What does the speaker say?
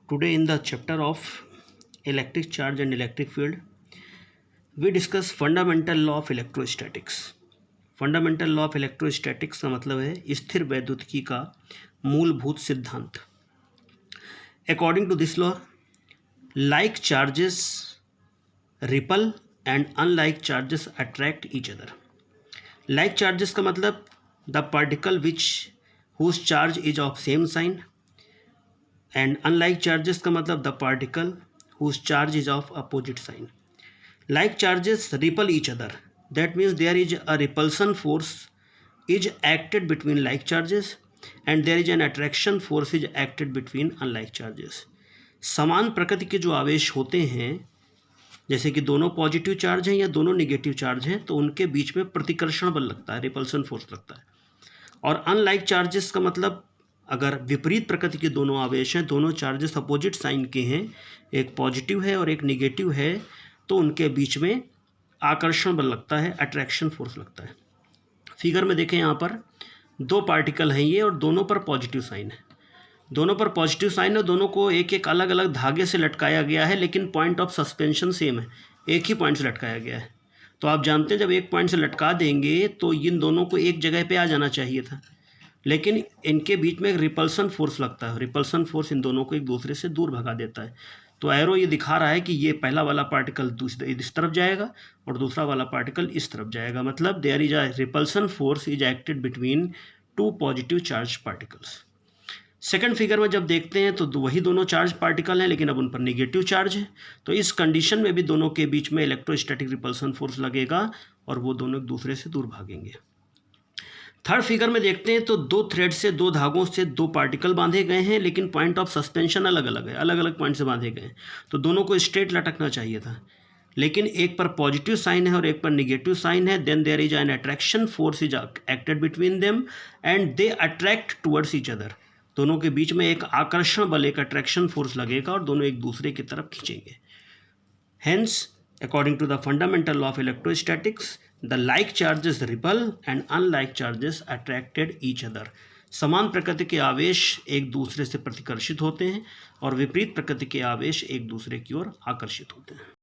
Today in the chapter of electric charge and electric field, we discuss fundamental law of electrostatics. Fundamental law of electrostatics का मतलब है स्थिर वैद्युतिकी का मूलभूत सिद्धांत. According to this law, like charges repel and unlike charges attract each other. Like charges का मतलब the particle which whose charge is of same sign, and unlike charges का मतलब the particle whose charge is of opposite sign. Like charges repel each other. That means there is a repulsion force is acted between like charges and there is an attraction force is acted between unlike charges. समान प्रकृति के जो आवेश होते हैं, जैसे कि दोनों पॉजिटिव चार्ज हैं या दोनों निगेटिव चार्ज हैं, तो उनके बीच में प्रतिकर्षण बल लगता है, रिपल्सन फोर्स लगता है. और अनलाइक चार्जेस का मतलब अगर विपरीत प्रकृति के दोनों आवेश हैं, दोनों चार्जेस अपोजिट साइन के हैं, एक पॉजिटिव है और एक निगेटिव है, तो उनके बीच में आकर्षण बल लगता है, अट्रैक्शन फोर्स लगता है. फिगर में देखें, यहाँ पर दो पार्टिकल हैं ये और दोनों पर पॉजिटिव साइन है. दोनों पर पॉजिटिव साइन है, दोनों को एक एक अलग अलग धागे से लटकाया गया है, लेकिन पॉइंट ऑफ सस्पेंशन सेम है, एक ही पॉइंट से लटकाया गया है. तो आप जानते हैं जब एक पॉइंट से लटका देंगे तो इन दोनों को एक जगह पे आ जाना चाहिए था, लेकिन इनके बीच में एक रिपल्सन फोर्स लगता है. रिपल्सन फोर्स इन दोनों को एक दूसरे से दूर भगा देता है. तो एरो ये दिखा रहा है कि ये पहला वाला पार्टिकल इस तरफ जाएगा और दूसरा वाला पार्टिकल इस तरफ जाएगा. मतलब there is a repulsion force is acted between two positive charge particles. Second figure में जब देखते हैं तो वही दोनों चार्ज पार्टिकल हैं, लेकिन अब उन पर नेगेटिव चार्ज है. तो इस कंडीशन में भी दोनों के बीच में इलेक्ट्रोस्टैटिक रिपल्सन फोर्स लगेगा और वो दोनों एक दूसरे से दूर भागेंगे. थर्ड फिगर में देखते हैं तो दो थ्रेड से, दो धागों से दो पार्टिकल बांधे गए हैं, लेकिन पॉइंट ऑफ सस्पेंशन अलग अलग है, अलग अलग पॉइंट से बांधे गए हैं. तो दोनों को स्ट्रेट लटकना चाहिए था, लेकिन एक पर पॉजिटिव साइन है और एक पर निगेटिव साइन है. Then there is an attraction force is acted between them and they attract towards each other. दोनों के बीच में एक आकर्षण बल, एक अट्रैक्शन फोर्स लगेगा और दोनों एक दूसरे की तरफ खींचेंगे. Hence, according to the fundamental law of electrostatics, the like charges repel and unlike charges attracted each other. समान प्रकृति के आवेश एक दूसरे से प्रतिकर्षित होते हैं और विपरीत प्रकृति के आवेश एक दूसरे की ओर आकर्षित होते हैं.